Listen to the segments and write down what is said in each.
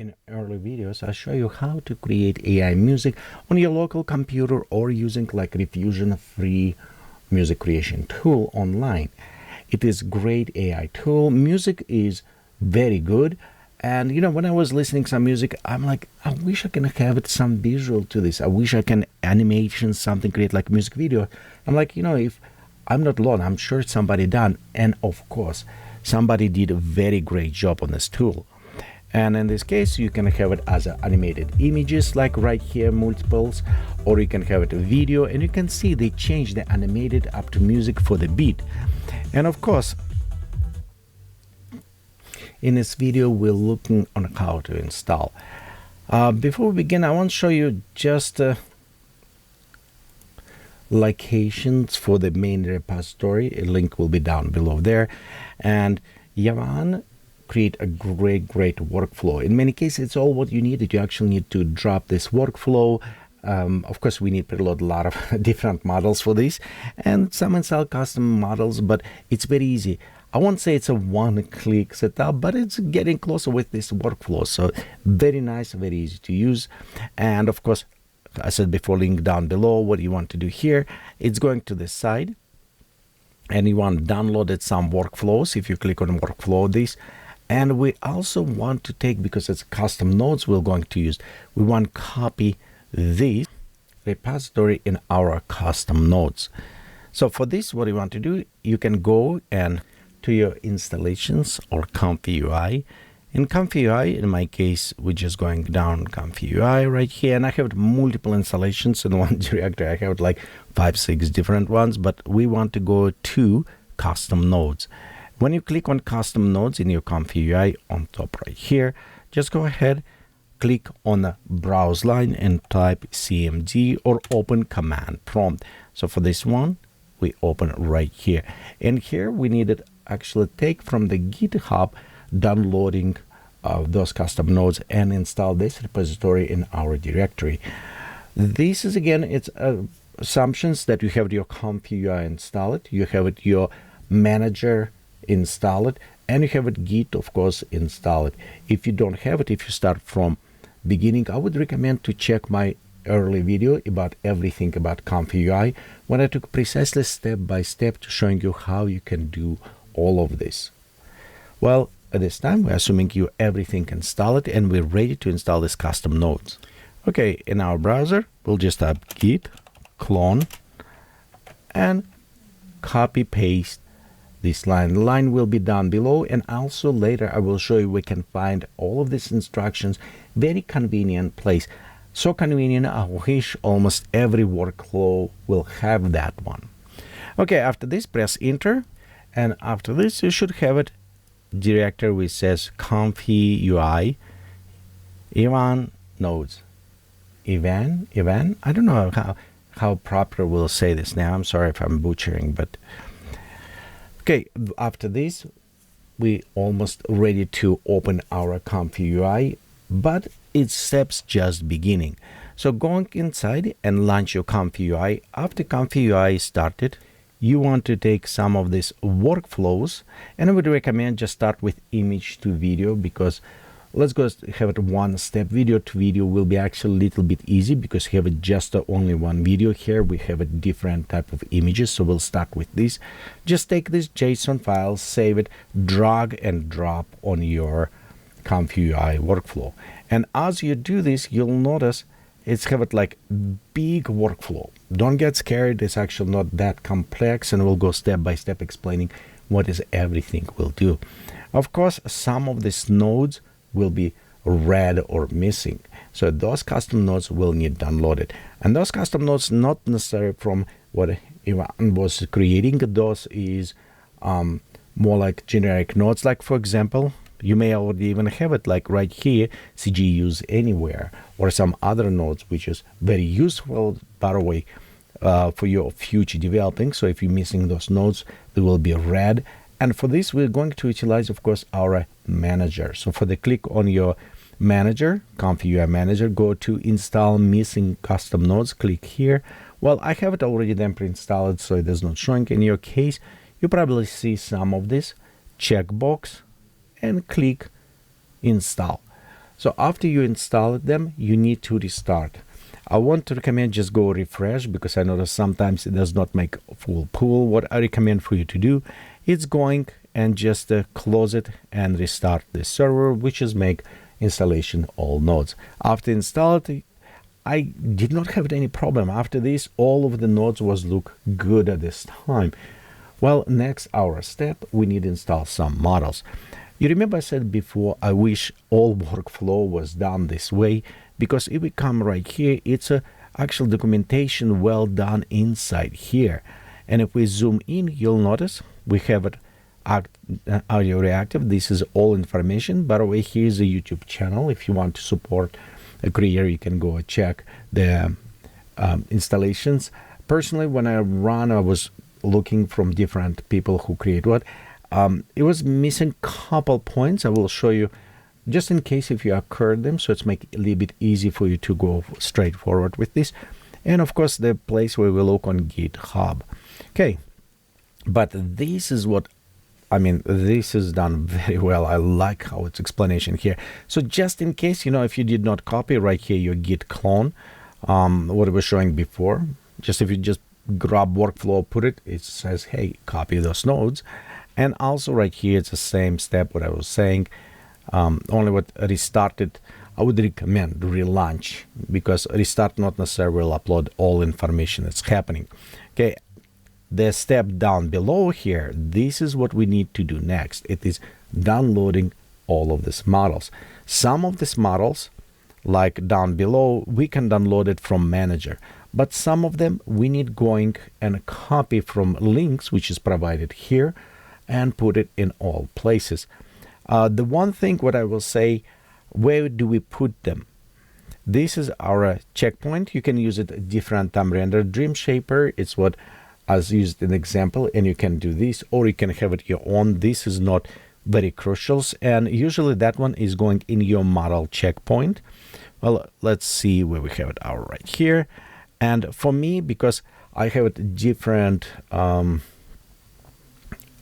In early videos, I show you how to create AI music on your local computer or using like Diffusion free music creation tool online. It is great AI tool. Music is very good. And when I was listening some music, I'm like, I wish I can have some visual to this. I wish I can animation something, create like music video. I'm like, if I'm not alone, I'm sure somebody done. And of course, somebody did a very great job on this tool. And in this case, you can have it as animated images like right here, multiples, or you can have it a video, and you can see they change the animated up to music for the beat. And of course, in this video, we're looking on how to install. Before we begin, I want to show you just locations for the main repository. A link will be down below there. And Yavan create a great workflow. In many cases, it's all what you need. That you actually need to drop this workflow. Of course, we need to preload a lot of different models for this and some install custom models, but it's very easy. I won't say it's a one-click setup, but it's getting closer with this workflow. So very nice, very easy to use. And of course, I said before, link down below. What you want to do here, it's going to this side, and you want to download some workflows. If you click on workflow, this. And we also want to take, because it's custom nodes we're going to use, we want to copy this repository in our custom nodes. So for this, what you want to do, you can go and to your installations or ComfyUI. In ComfyUI, in my case, we're just going down ComfyUI right here, and I have multiple installations in one directory. I have like 5-6 different ones, but we want to go to custom nodes. When you click on custom nodes in your ComfyUI on top right here, just go ahead, click on the browse line and type CMD or open command prompt. So for this one, we open right here. And here we need to actually take from the GitHub downloading those custom nodes and install this repository in our directory. This is again, it's assumptions that you have your ComfyUI installed, you have it your manager install it, and you have it Git, of course, install it. If you don't have it, if you start from beginning, I would recommend to check my early video about everything about ComfyUI, when I took precisely step by step to showing you how you can do all of this. Well, at this time, we're assuming you everything installed, and we're ready to install this custom nodes. Okay, in our browser, we'll just type git clone and copy paste this line. The line will be down below, and also later I will show you we can find all of these instructions. Very convenient place. So convenient, I wish almost every workflow will have that one. Okay, after this, press enter, and after this, you should have it directory which says ComfyUI Ivan nodes. Ivan? I don't know how proper we'll say this now. I'm sorry if I'm butchering, but okay, after this, we almost ready to open our ComfyUI, but it's steps just beginning. So going inside and launch your ComfyUI. After ComfyUI started, you want to take some of these workflows, and I would recommend just start with image to video, because let's go have it one step. Video to video will be actually a little bit easy because we have it just only one video. Here we have a different type of images, so we'll start with this. Just take this JSON file, save it, drag and drop on your ComfyUI workflow. And as you do this, you'll notice it's have it like big workflow. Don't get scared, it's actually not that complex, and we'll go step by step explaining what is everything will do. Of course, some of these nodes will be red or missing, so those custom nodes will need downloaded, and those custom nodes not necessarily from what Ivan was creating. Those is more like generic nodes, like for example, you may already even have it like right here, CG use anywhere, or some other nodes, which is very useful, by the way, for your future developing. So if you're missing those nodes, they will be red. And for this, we're going to utilize, of course, our manager. So for the click on your manager, ComfyUI manager, go to install missing custom nodes, click here. Well, I have it already then pre-installed, so it is not showing. In your case, you probably see some of this checkbox and click install. So after you install them, you need to restart. I want to recommend just go refresh, because I notice sometimes it does not make full pull. What I recommend for you to do is going and just close it and restart the server, which is make installation all nodes. After installed, I did not have any problem. After this, all of the nodes was look good at this time. Well, next our step, we need to install some models. You remember I said before, I wish all workflow was done this way, because if we come right here, it's a actual documentation well done inside here. And if we zoom in, you'll notice we have it audio reactive. This is all information. By the way, here's a YouTube channel. If you want to support a creator, you can go check the installations. Personally, when I run, I was looking from different people who create what. It was missing couple points. I will show you just in case if you occurred them, so it's make it a little bit easy for you to go straight forward with this. And of course, the place where we look on GitHub. Okay, but this is what I mean. This is done very well. I like how it's explanation here. So just in case, if you did not copy right here your git clone, what I was showing before, just if you just grab workflow, put it, it says, hey, copy those nodes. And also right here, it's the same step what I was saying. Only what restarted, I would recommend relaunch, because restart not necessarily will upload all information that's happening. Okay, the step down below here, this is what we need to do next. It is downloading all of these models. Some of these models, like down below, we can download it from Manager, but some of them we need going and copy from links, which is provided here, and put it in all places. The one thing what I will say, where do we put them? This is our checkpoint. You can use it different time render. Dream Shaper, it's what as used an example, and you can do this, or you can have it your own. This is not very crucial, and usually that one is going in your model checkpoint. Well, let's see where we have it our right here. And for me, because I have it different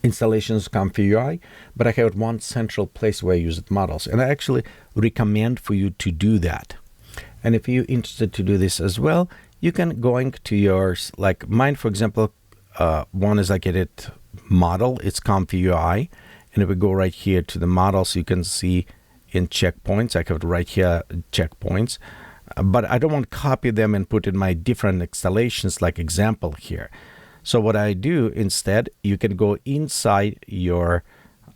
installations ComfyUI, but I have one central place where I use it models, and I actually recommend for you to do that. And if you're interested to do this as well, you can going to yours, like mine, for example, one is like edit model, it's ComfyUI, and if we go right here to the models, you can see in checkpoints, I have it right here, checkpoints, but I don't want to copy them and put in my different installations like example here. So what I do instead, you can go inside your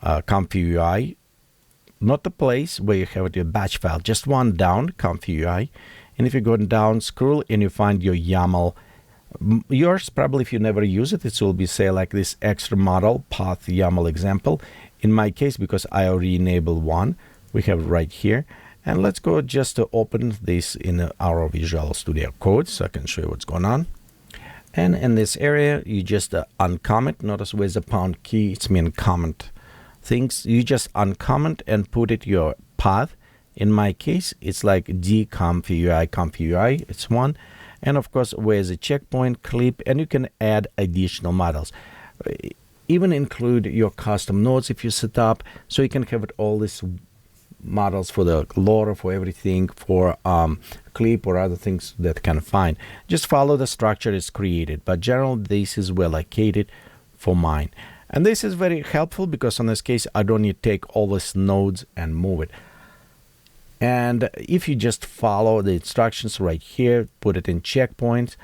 ComfyUI, not the place where you have your batch file, just one down, ComfyUI. And if you go down, scroll, and you find your YAML, yours probably if you never use it, it will be say like this extra model path YAML example. In my case, because I already enabled one, we have it right here. And let's go just to open this in our Visual Studio Code so I can show you what's going on. And in this area, you just uncomment. Notice where's the pound key, it's mean comment things. You just uncomment and put it your path. In my case, it's like ComfyUI, ComfyUI, it's one. And of course, where's a checkpoint, clip, and you can add additional models. Even include your custom nodes if you set up, so you can have it all these models for the LoRa, for everything, for clip or other things that can find. Just follow the structure is created, but generally this is well located for mine. And this is very helpful because in this case, I don't need to take all these nodes and move it. And if you just follow the instructions right here, put it in checkpoints.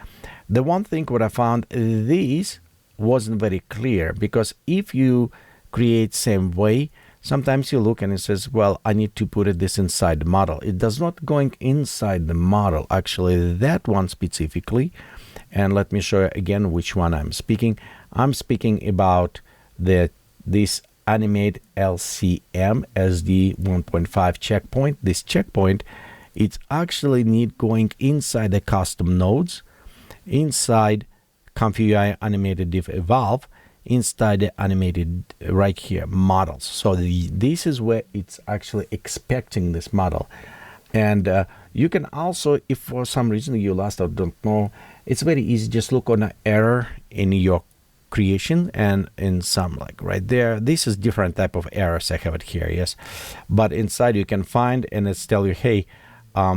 The one thing what I found, this wasn't very clear, because if you create same way, sometimes you look and it says, well, I need to put this inside the model. It does not going inside the model, actually that one specifically. And let me show you again which one I'm speaking. I'm speaking about this animate LCM SD 1.5 checkpoint. This checkpoint, it's actually need going inside the custom nodes, inside ComfyUI animated diff evolve, inside the animated right here models. So this is where it's actually expecting this model. And you can also, if for some reason you lost or don't know, it's very easy. Just look on an error in your creation, and in some like right there, this is different type of errors. I have it here, yes, but inside you can find, and it's tell you, hey,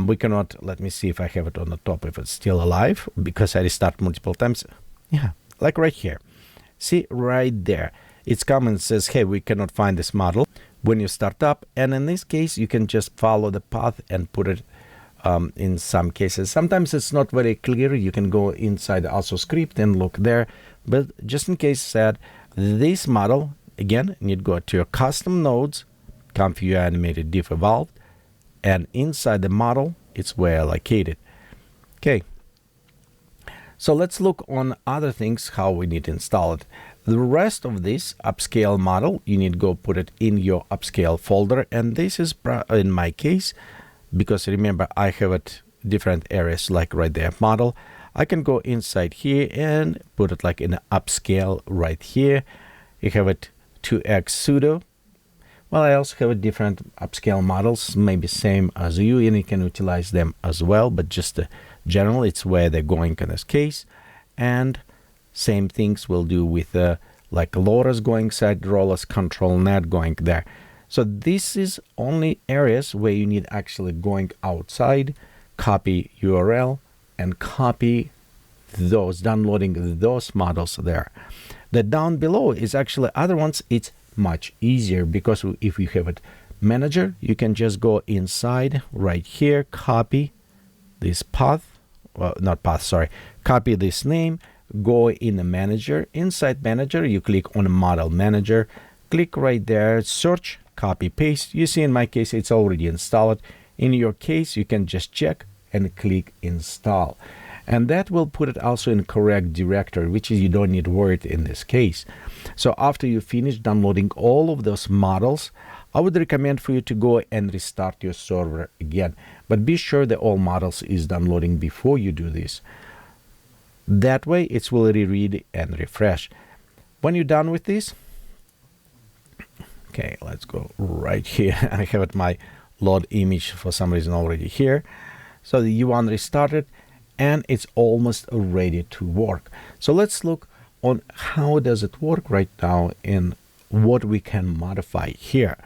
we cannot. Let me see if I have it on the top, if it's still alive, because I restart multiple times. Yeah, like right here. See right there, it's come and says, hey, we cannot find this model when you start up. And in this case, you can just follow the path and put it in some cases. Sometimes it's not very clear. You can go inside also script and look there. But just in case said, this model, again, you need to go to your custom nodes, ComfyUI animated diff evolved, and inside the model, it's where located. Okay. So let's look on other things, how we need to install it. The rest of this upscale model, you need to go put it in your upscale folder. And this is, in my case, because remember, I have it different areas like right there, model. I can go inside here and put it like in an upscale right here. You have it 2x pseudo. Well, I also have a different upscale models, maybe same as you, and you can utilize them as well, but just generally it's where they're going in this case. And same things we'll do with like loaders going side rollers, control net going there. So this is only areas where you need actually going outside, copy URL, and copy those, downloading those models there. The down below is actually other ones. It's much easier because if you have it manager, you can just go inside right here, copy this path, well, not path, sorry, copy this name, go in the manager. Inside manager, you click on model manager, click right there, search, copy, paste. You see in my case, it's already installed. In your case, you can just check and click install. And that will put it also in correct directory, which is you don't need Word in this case. So after you finish downloading all of those models, I would recommend for you to go and restart your server again. But be sure that all models is downloading before you do this. That way it will reread and refresh. When you're done with this, okay, let's go right here. I have it my load image for some reason already here. So the U1 restarted and it's almost ready to work. So let's look on how does it work right now and what we can modify here.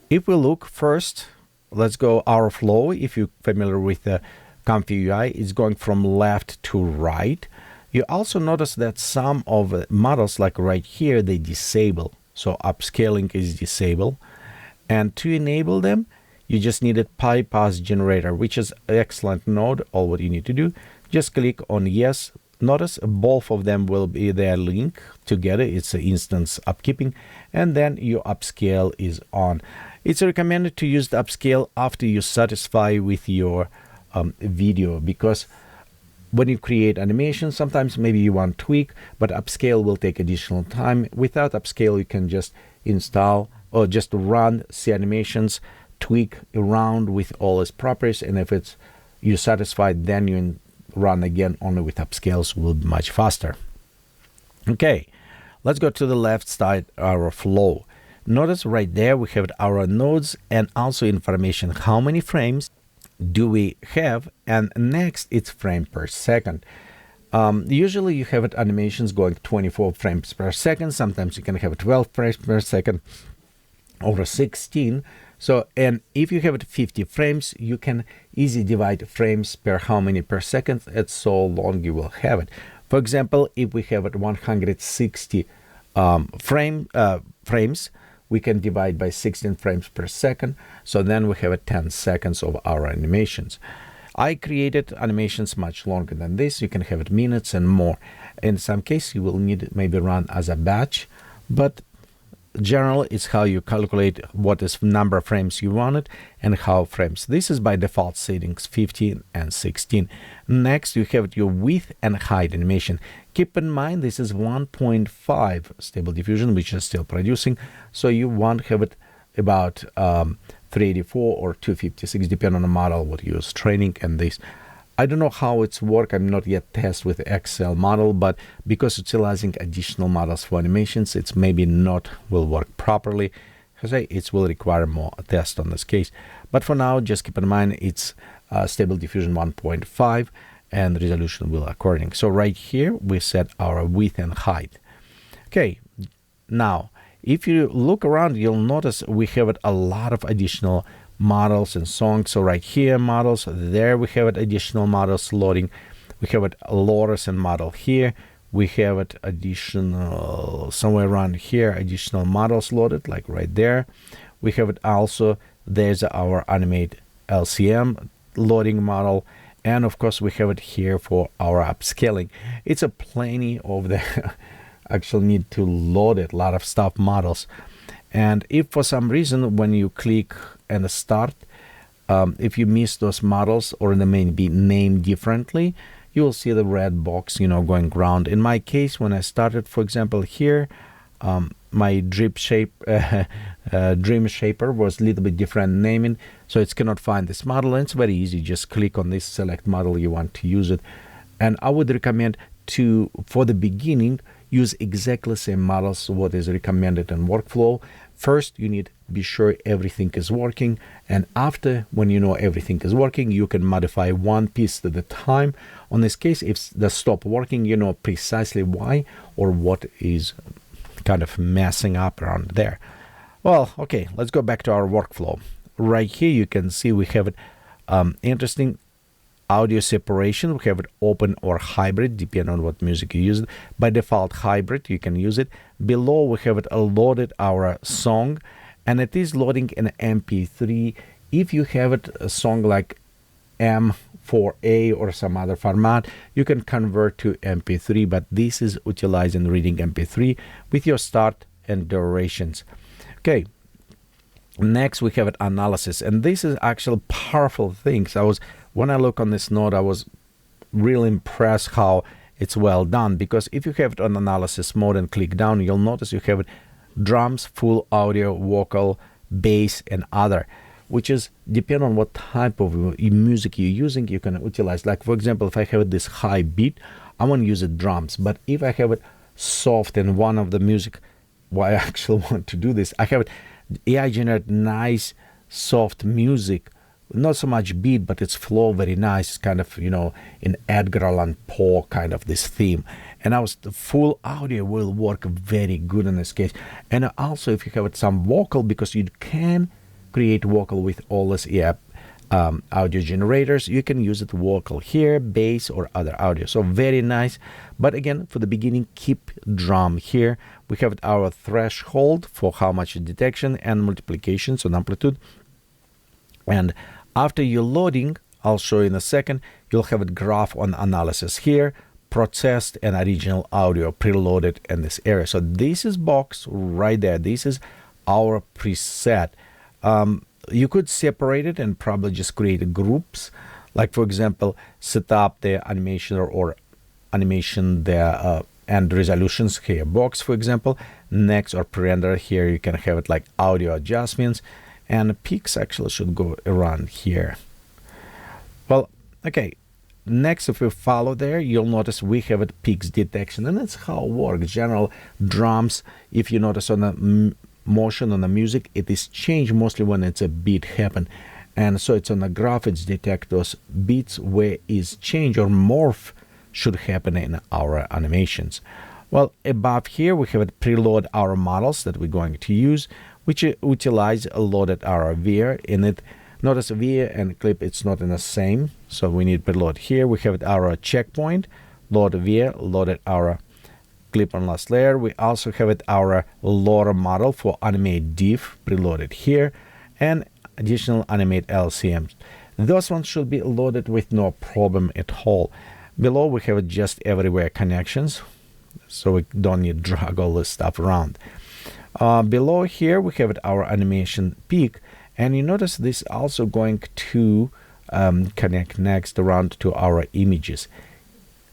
If we look first, let's go our flow. If you're familiar with the ComfyUI, it's going from left to right. You also notice that some of the models like right here, they disable. So upscaling is disabled. And to enable them, you just need a PyPath generator, which is an excellent node. All what you need to do, just click on yes. Notice both of them will be their link together. It's an instance upkeeping, and then your upscale is on. It's recommended to use the upscale after you satisfy with your video, because when you create animation, sometimes maybe you want tweak, but upscale will take additional time. Without upscale, you can just install or just run, see animations, tweak around with all its properties, and if it's you satisfied, then you run again only with upscales, will be much faster. Okay, let's go to the left side, our flow. Notice right there we have our nodes and also information how many frames do we have, and next it's frame per second. Usually you have it animations going 24 frames per second. Sometimes you can have 12 frames per second or 16. So, and if you have it 50 frames, you can easily divide frames per how many per second. It's so long you will have it. For example, if we have it 160 frames, we can divide by 16 frames per second. So then we have 10 seconds of our animations. I created animations much longer than this. You can have it minutes and more. In some cases, you will need it maybe run as a batch, but generally it's how you calculate what is number of frames you wanted and how frames. This is by default settings 15 and 16. Next, you have your width and height animation. Keep in mind this is 1.5 stable diffusion, which is still producing, so you want to have it about 384 or 256 depending on the model what you use training. And this, I don't know how it's work. I'm not yet test with Excel model, but because utilizing additional models for animations, it's maybe not will work properly. It will require more test on this case. But for now, just keep in mind it's stable diffusion 1.5 and resolution will according. So right here we set our width and height. Okay, now if you look around, you'll notice we have a lot of additional models and songs. So right here, models, there we have additional models loading. We have it loaders and model here. We have it additional somewhere around here, additional models loaded, like right there. We have it also, there's our animate LCM loading model. And of course, we have it here for our upscaling. It's a plenty of the actual need to load it, a lot of stuff models. And if for some reason when you click and start, if you miss those models or they may be named differently, you will see the red box, going around. In my case, when I started, for example, here, my dream shaper was a little bit different naming, so it cannot find this model. And it's very easy. Just click on this, select model you want to use it. And I would recommend to, for the beginning, use exactly the same models what is recommended in workflow. First, you need to be sure everything is working, and after, when you know everything is working, you can modify one piece at a time. On this case, if they stop working, you know precisely why or what is kind of messing up around there. Well, okay, let's go back to our workflow. Right here, you can see we have it interesting audio separation. We have it open or hybrid, depending on what music you use. By default, hybrid, you can use it. Below, we have it loaded our song, and it is loading an MP3. If you have it a song like M4A or some other format, you can convert to MP3, but this is utilizing reading MP3 with your start and durations. Okay. Next, we have it analysis, and this is actual powerful things. When I look on this node, I was really impressed how it's well done, because if you have it on analysis mode and click down, you'll notice you have it drums, full audio, vocal, bass, and other, which is depending on what type of music you're using, you can utilize. Like for example, if I have this high beat, I want to use it drums, but if I have it soft in one of the music, why I actually want to do this, I have it AI generate nice soft music, not so much beat, but its flow very nice, kind of in Edgar Allan Poe kind of this theme. And the full audio will work very good in this case. And also if you have some vocal, because you can create vocal with all this audio generators, you can use it vocal here, bass, or other audio. So very nice. But again, for the beginning, keep drum here. We have our threshold for how much detection and multiplication, so amplitude. And after you're loading, I'll show you in a second, you'll have a graph on analysis here, processed and original audio preloaded in this area. So this is box right there. This is our preset. You could separate it and probably just create groups. Like for example, set up the animation or animation there and resolutions here. Box, for example, next or pre-render here, you can have it like audio adjustments. And peaks actually should go around here. Well, okay. Next, if we follow there, you'll notice we have it peaks detection, and that's how it works. General drums, if you notice on the motion on the music, it is changed mostly when it's a beat happen. And so it's on the graph, it's detect those beats where is change or morph should happen in our animations. Well, above here, we have it preload our models that we're going to use, which utilize a loaded our VIA in it. Notice VIA and clip, it's not in the same, so we need preload here. We have it our checkpoint, load VIA, loaded our clip on last layer. We also have it our loader model for animate diff preloaded here, and additional animate LCMs. Those ones should be loaded with no problem at all. Below we have just everywhere connections, so we don't need to drag all this stuff around. Below here we have our animation peak, and you notice this also going to connect next around to our images.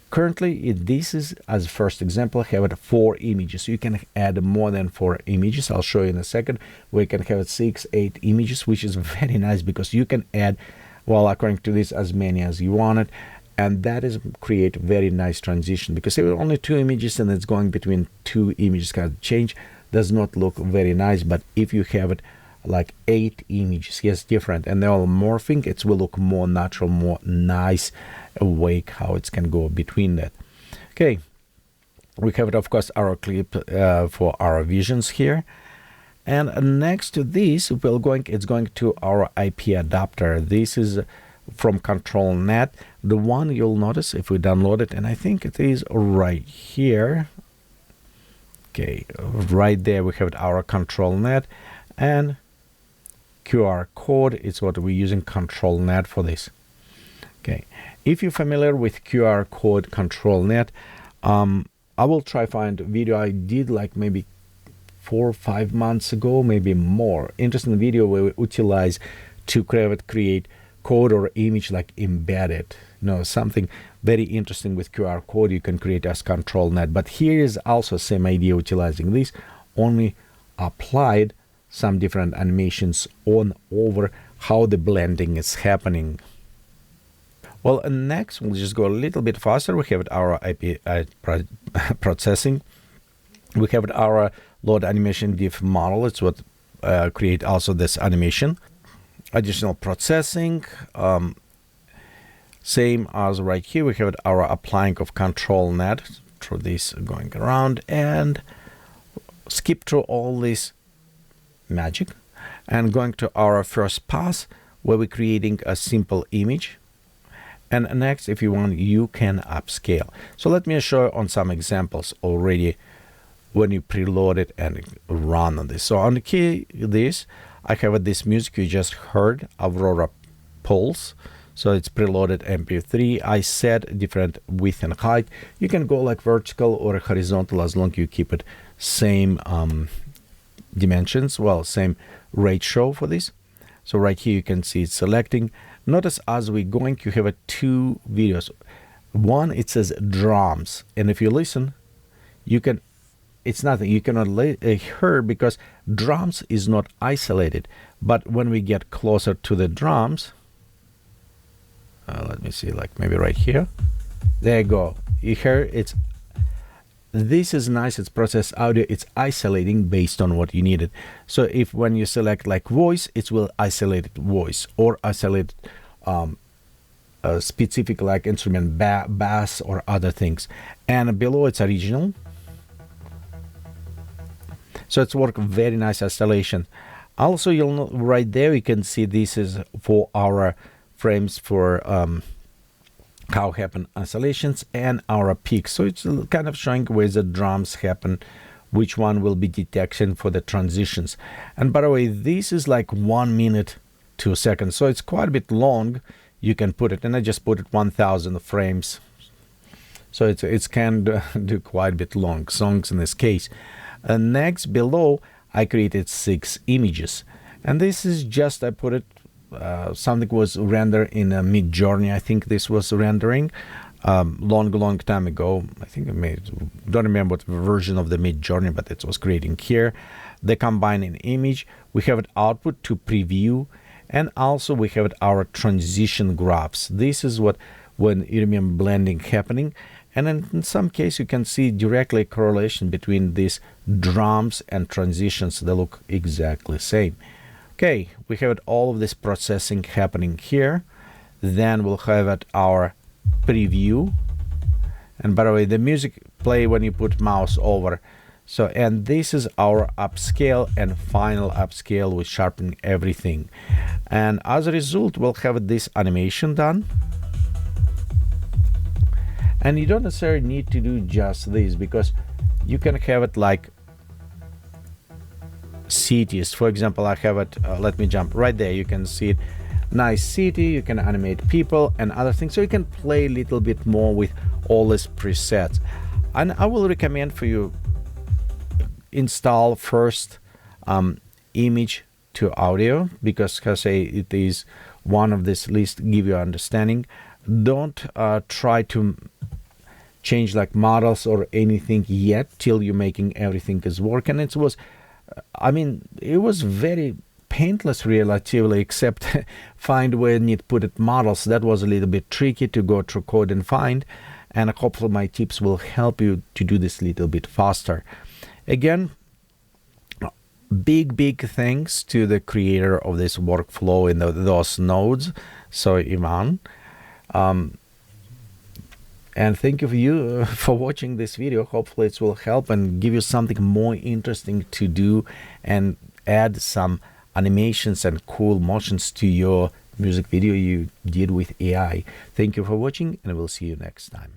Currently, this is, as first example, have it 4 images. You can add more than 4 images. I'll show you in a second. We can have it 6, 8 images, which is very nice because you can add, well, according to this, as many as you want it. And that is create very nice transition, because if only 2 images and it's going between 2 images, kind of change does not look very nice. But if you have it like 8 images, yes, different, and they're all morphing, it will look more natural, more nice, awake how it can go between that. Okay, We have, of course, our clip for our visions here. And next to this, it's going to our IP adapter. This is from ControlNet. The one you'll notice if we download it, and I think it is right here. Okay, right there we have our ControlNet, and QR code is what we're using ControlNet for this. Okay, if you're familiar with QR code ControlNet, I will try find a video I did like maybe 4 or 5 months ago, maybe more. Interesting video where we utilize to create code or image like embedded. Something very interesting with QR code you can create as ControlNet. But here is also same idea utilizing this, only applied some different animations on over how the blending is happening. Well, next we'll just go a little bit faster. We have our IP processing. We have our load animation diff model. It's what create also this animation. Additional processing. Same as right here. We have our applying of ControlNet through this going around, and skip through all this magic and going to our first pass where we're creating a simple image. And next, if you want, you can upscale. So let me show you on some examples already when you preload it and run on this. So on the key this, I have this music you just heard, Aurora Pulse. So it's preloaded MP3. I set different width and height. You can go like vertical or horizontal as long as you keep it same dimensions, well, same ratio for this. So right here you can see it's selecting. Notice as we're going, you have 2 videos. One, it says drums, and if you listen, you can, it's nothing, you cannot hear because drums is not isolated. But when we get closer to the drums, let me see, like maybe right here, there you go, you hear it's, this is nice, it's processed audio, it's isolating based on what you needed. So if when you select like voice, it will isolate voice or isolate a specific like instrument, bass or other things. And below it's original. So it's work very nice isolation. Also, you'll know right there, you can see this is for our frames for how happen oscillations and our peaks. So it's kind of showing where the drums happen, which one will be detection for the transitions. And by the way, this is like 1 minute 2 seconds, so it's quite a bit long. You can put it, and I just put it 1000 frames, so it's can do quite a bit long songs in this case. Next, below I created 6 images, and this is just I put it something was rendered in a Mid-Journey. I think this was rendering long time ago. I think I don't remember what version of the Mid-Journey, but it was creating here. The combining image, we have it output to preview, and also we have our transition graphs. This is what when you remember blending happening, and in some case you can see directly correlation between these drums and transitions. They look exactly the same. Okay, we have all of this processing happening here. Then we'll have it our preview, and by the way, the music play when you put mouse over. So, and this is our upscale and final upscale with sharpening everything. And as a result, we'll have this animation done. And you don't necessarily need to do just this, because you can have it like cities. For example, I have it, let me jump right there. You can see it, nice city. You can animate people and other things. So you can play a little bit more with all these presets. And I will recommend for you install first image to audio, because I say it is one of this list give you understanding. Don't try to change like models or anything yet till you're making everything is working. It was I mean, it was very painless relatively, except find where you need to put it models. That was a little bit tricky to go through code and find, and hopefully my tips will help you to do this a little bit faster. Again, big thanks to the creator of this workflow in those nodes, so Ivan. And thank you for for watching this video. Hopefully it will help and give you something more interesting to do and add some animations and cool motions to your music video you did with AI. Thank you for watching, and we'll see you next time.